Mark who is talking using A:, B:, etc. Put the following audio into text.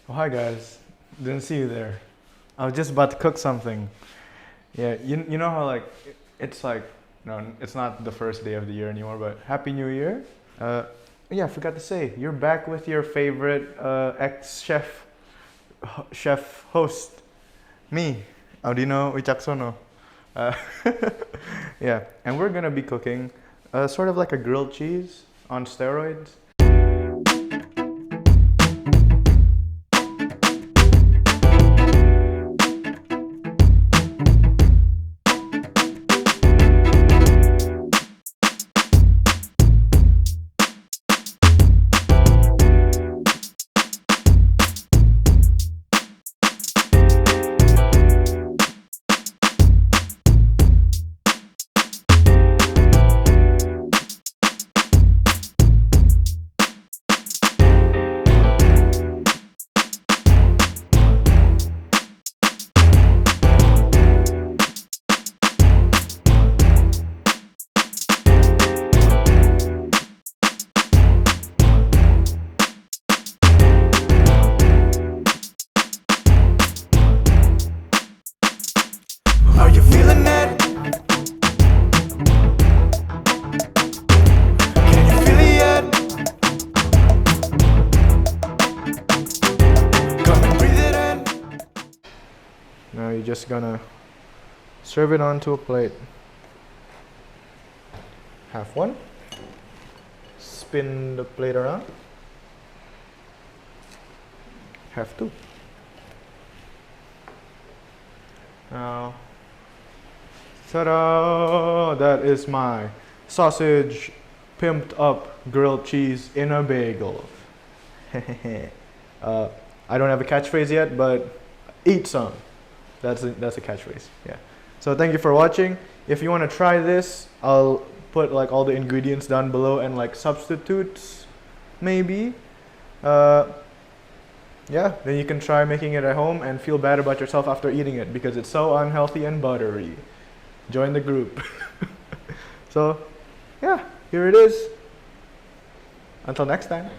A: Oh, hi guys, didn't see you there. I was just about to cook something. Yeah, you know how like it's like no, it's not the first day of the year anymore, but Happy New Year. Uh, yeah, I forgot to say you're back with your favorite chef host, me, Audino Wicaksono. Uh, yeah, and we're gonna be cooking sort of like a grilled cheese on steroids.
B: Are you feeling it? Can you feel it yet? Come and breathe it in.
A: Now you're just gonna serve it onto a plate. Half one. Spin the plate around. Half two. Now, ta-da! That is my sausage pimped up grilled cheese in a bagel. I don't have a catchphrase yet, but eat some. That's a catchphrase. Yeah. So thank you for watching. If you want to try this, I'll put like all the ingredients down below and like substitutes, maybe. Yeah, then you can try making it at home and feel bad about yourself after eating it because it's so unhealthy and buttery. Join the group. So, yeah, here it is. Until next time.